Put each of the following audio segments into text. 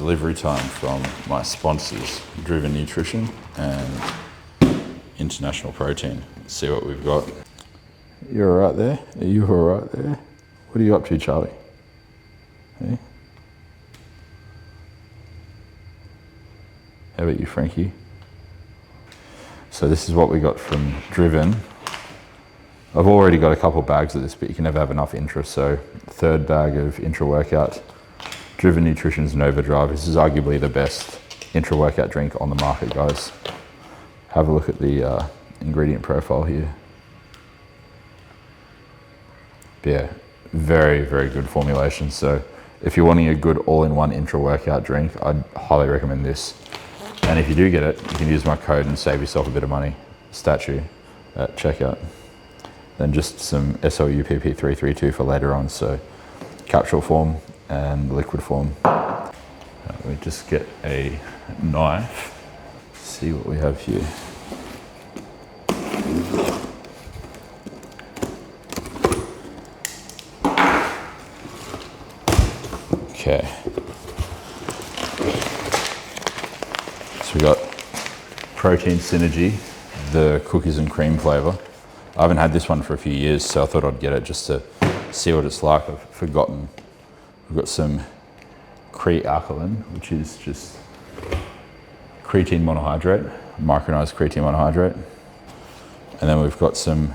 delivery time from my sponsors, Driven Nutrition and International Protein. Let's see what we've got. You're all right there? Are you all right there? What are you up to, Charlie? Hey? How about you, Frankie? So this is what we got from Driven. I've already got a couple bags of this, but you can never have enough intra. So third bag of intra workout, Driven Nutrition's Nova Drive. This is arguably the best intra workout drink on the market, guys. Have a look at the ingredient profile here. Yeah, very, very good formulation. So if you're wanting a good all-in-one intra workout drink, I'd highly recommend this. And if you do get it, you can use my code and save yourself a bit of money, statue, at checkout. Then just some SLUPP332 for later on, so capsule form and liquid form. Let me just get a knife, see what we have here. Okay. So we got Protein Synergy, the cookies and cream flavor. I haven't had this one for a few years, so I thought I'd get it just to see what it's like. I've forgotten. We've got some Crealkaline, which is just creatine monohydrate, micronized creatine monohydrate. And then we've got some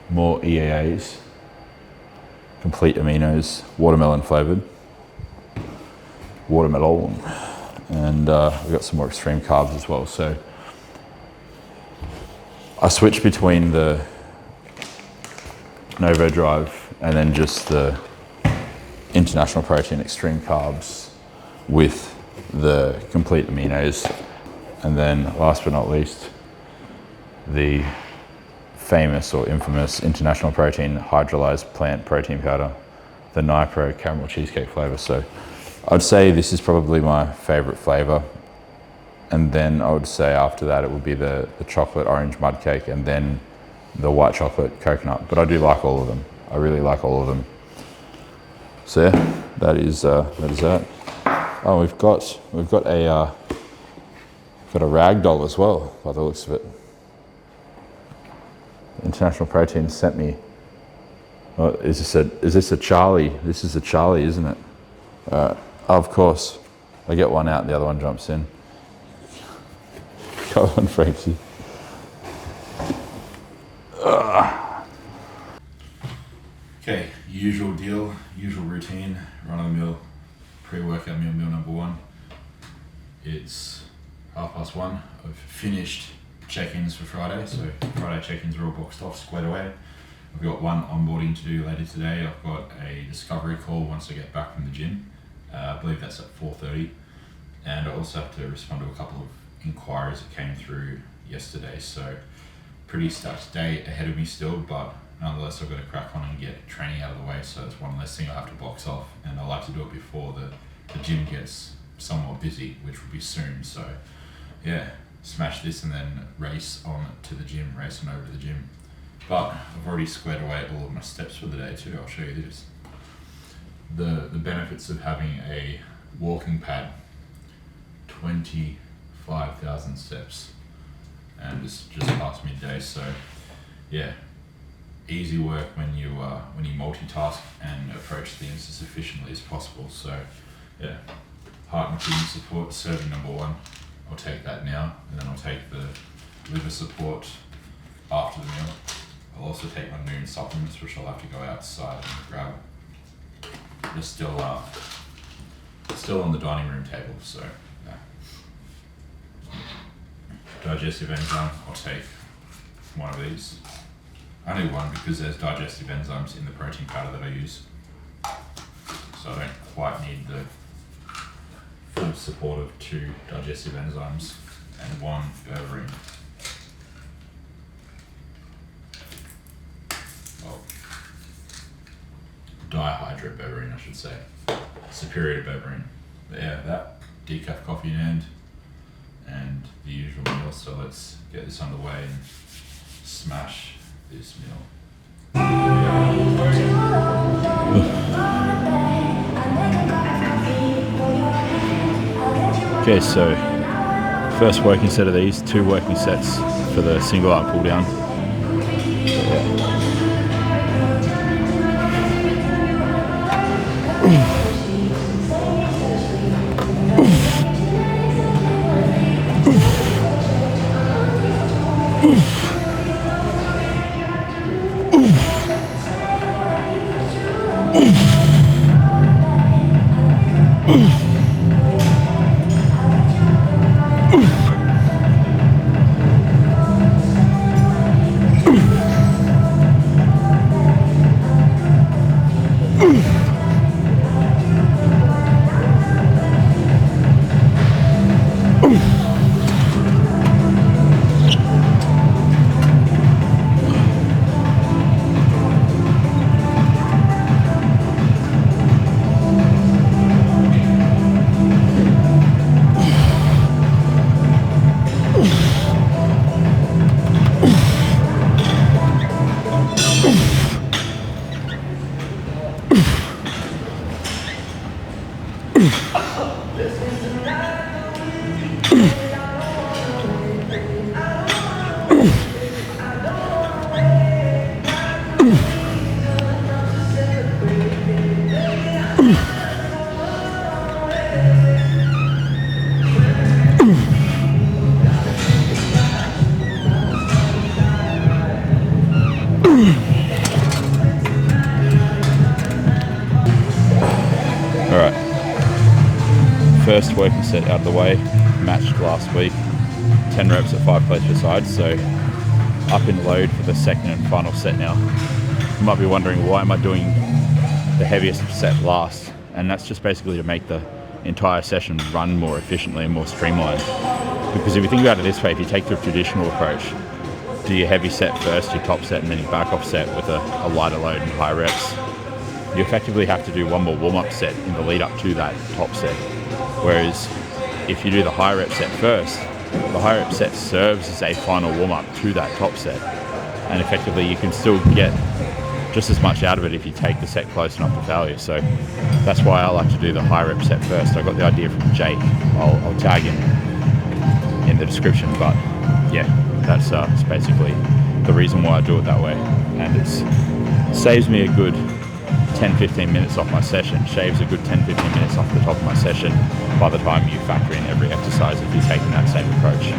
more EAAs, complete aminos, watermelon flavored. Watermelon. And we've got some more extreme carbs as well. So I switched between the Nova Drive and then just the International Protein extreme carbs with the complete aminos. And then last but not least, the famous or infamous International Protein hydrolyzed plant protein powder, the Nipro caramel cheesecake flavor. So I'd say this is probably my favorite flavor. And then I would say after that, it would be the chocolate orange mud cake and then the white chocolate coconut. But I do like all of them. I really like all of them. So yeah, that is that. Oh, we've got a rag doll as well, by the looks of it. International Protein sent me. Oh, is this a Charlie? This is a Charlie, isn't it? Of course. I get one out and the other one jumps in. Go on, Frankie. Okay, usual deal, usual routine, run-of-the-mill, pre-workout meal number one. It's 1:30. I've finished check-ins for Friday, so Friday check-ins are all boxed off, squared away. I've got one onboarding to do later today. I've got a discovery call once I get back from the gym. I believe that's at 4:30. And I also have to respond to a couple of inquiries that came through yesterday. So pretty stacked day ahead of me still, but nonetheless I've got to crack on and get training out of the way. So it's one less thing I have to box off. And I like to do it before the gym gets somewhat busy, which will be soon. So yeah, smash this and then race on to the gym, race on over to the gym. But I've already squared away all of my steps for the day too. I'll show you this. The benefits of having a walking pad, 25,000 steps, and it's just past midday. So yeah, easy work when you multitask and approach things as efficiently as possible. So yeah, heart and kidney support, serving number one. I'll take that now, and then I'll take the liver support after the meal. I'll also take my noon supplements, which I'll have to go outside and grab. They're still on the dining room table, so yeah. Digestive enzyme, I'll take one of these. Only one because there's digestive enzymes in the protein powder that I use. So I don't quite need the full support of 2 digestive enzymes and 1 berberine. Well, dihydroberberine, berberine, I should say. Superior to berberine. But yeah, that, decaf coffee in hand, and the usual meal. So let's get this underway and smash this meal. Okay, so first working set of these, 2 working sets for the single arm pull down. Alright, first working set out of the way, matched last week, 10 reps at 5 plates per side, so up in load for the second and final set now. You might be wondering, why am I doing the heaviest set last? And that's just basically to make the entire session run more efficiently and more streamlined. Because if you think about it this way, if you take the traditional approach, do your heavy set first, your top set, and then your back off set with a lighter load and high reps, you effectively have to do one more warm-up set in the lead up to that top set. Whereas if you do the high rep set first, the high rep set serves as a final warm-up to that top set, and effectively you can still get just as much out of it if you take the set close enough to failure. So that's why I like to do the high rep set first. I got the idea from Jake. I'll tag him in the description, but yeah, that's basically the reason why I do it that way. And it saves me a good 10-15 minutes off my session, shaves a good 10-15 minutes off the top of my session by the time you factor in every exercise if you're taking that same approach.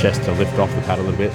chest to lift off the pad a little bit.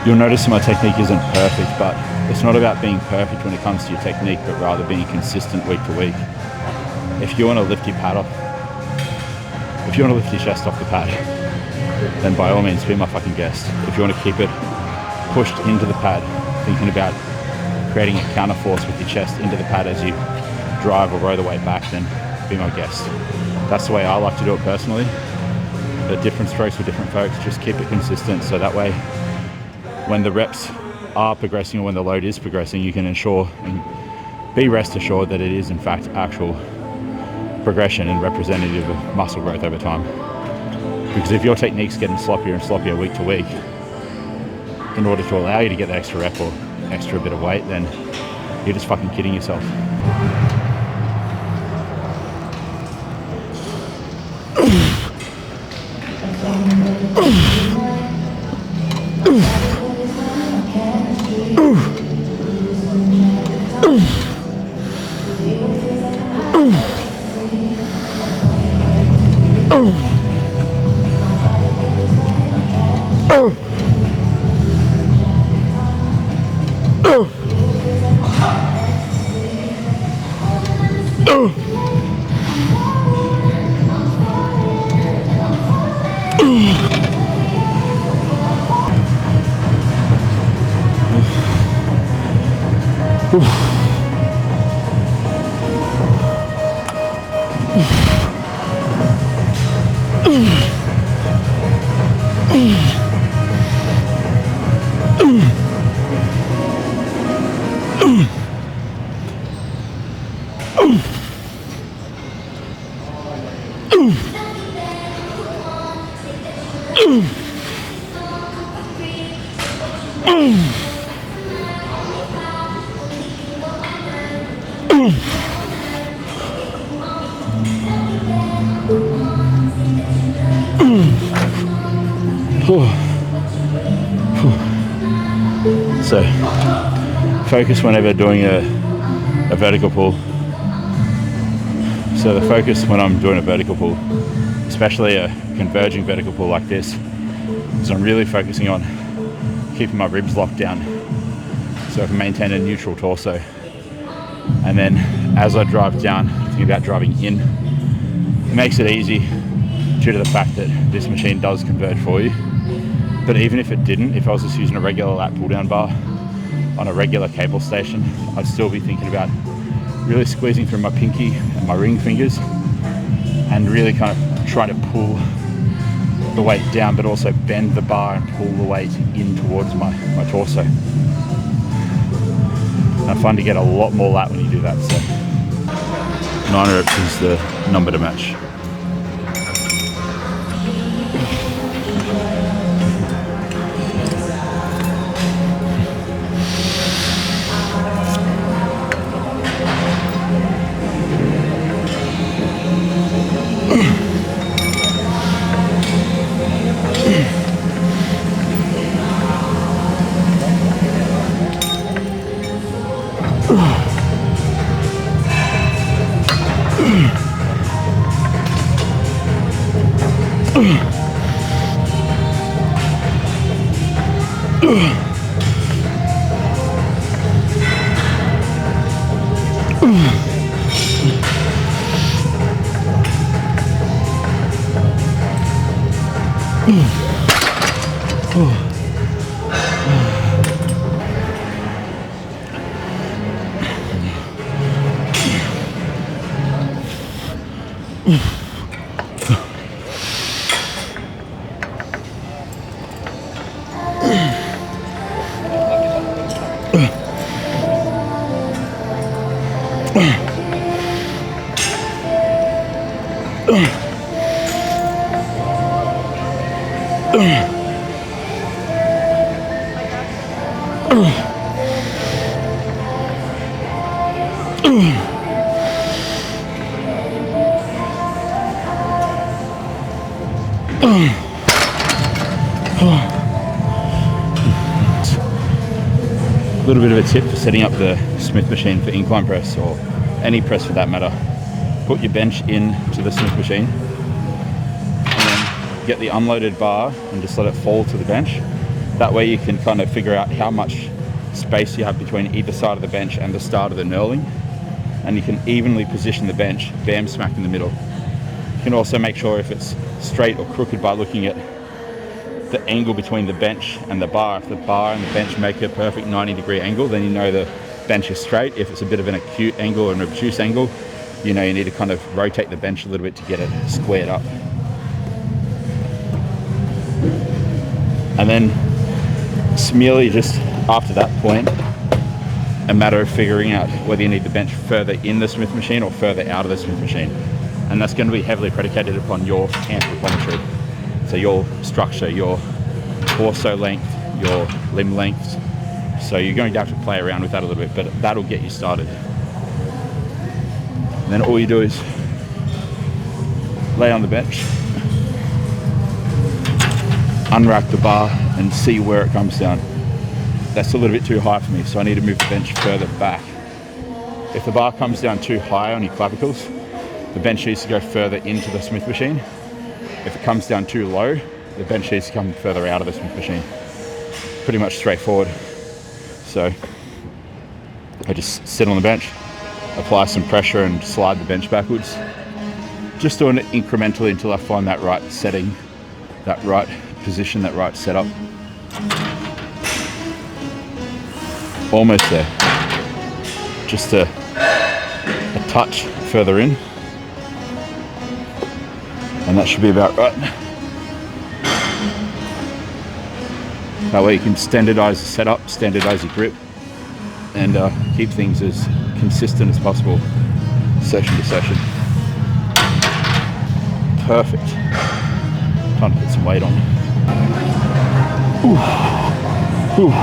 You'll notice my technique isn't perfect, but it's not about being perfect when it comes to your technique, but rather being consistent week to week. If you want to lift your pad off, if you want to lift your chest off the pad, then by all means be my fucking guest. If you want to keep it pushed into the pad, thinking about creating a counter force with your chest into the pad as you drive or row the weight back, then be my guest. That's the way I like to do it personally. The different strokes for different folks, just keep it consistent, so that way when the reps are progressing or when the load is progressing, you can ensure and be rest assured that it is in fact actual progression and representative of muscle growth over time. Because if your technique's getting sloppier and sloppier week to week, in order to allow you to get the extra rep or extra bit of weight, then you're just fucking kidding yourself. So focus whenever doing a vertical pull. So the focus when I'm doing a vertical pull, especially a converging vertical pull like this, is I'm really focusing on keeping my ribs locked down so I can maintain a neutral torso. And then as I drive down, thinking about driving in, it makes it easy due to the fact that this machine does converge for you. But even if it didn't, if I was just using a regular lat pull down bar on a regular cable station, I'd still be thinking about really squeezing through my pinky and my ring fingers and really kind of trying to pull the weight down, but also bend the bar and pull the weight in towards my torso. And I find you get a lot more lat when you do that. So 9 reps is the number to match. A little bit of a tip for setting up the Smith machine for incline press, or any press for that matter. Put your bench into the Smith machine and then get the unloaded bar and just let it fall to the bench. That way you can kind of figure out how much space you have between either side of the bench and the start of the knurling, and you can evenly position the bench bam smack in the middle. You can also make sure if it's straight or crooked by looking at the angle between the bench and the bar. If the bar and the bench make a perfect 90-degree angle, then you know the bench is straight. If it's a bit of an acute angle or an obtuse angle, you know you need to kind of rotate the bench a little bit to get it squared up. And then it's merely just after that point a matter of figuring out whether you need the bench further in the Smith machine or further out of the Smith machine. And that's going to be heavily predicated upon your anthropometry. So your structure, your torso length, your limb lengths. So you're going to have to play around with that a little bit, but that'll get you started. And then all you do is lay on the bench, unrack the bar and see where it comes down. That's a little bit too high for me, so I need to move the bench further back. If the bar comes down too high on your clavicles, the bench needs to go further into the Smith machine. If it comes down too low, the bench needs to come further out of the Smith machine. Pretty much straightforward. So I just sit on the bench, apply some pressure and slide the bench backwards. Just doing it incrementally until I find that right setting, that right position, that right setup. Almost there. Just a touch further in. And that should be about right. That way you can standardize the setup, standardize your grip, and keep things as consistent as possible, session to session. Perfect. Time to put some weight on. Ooh. Ooh.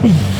Mm.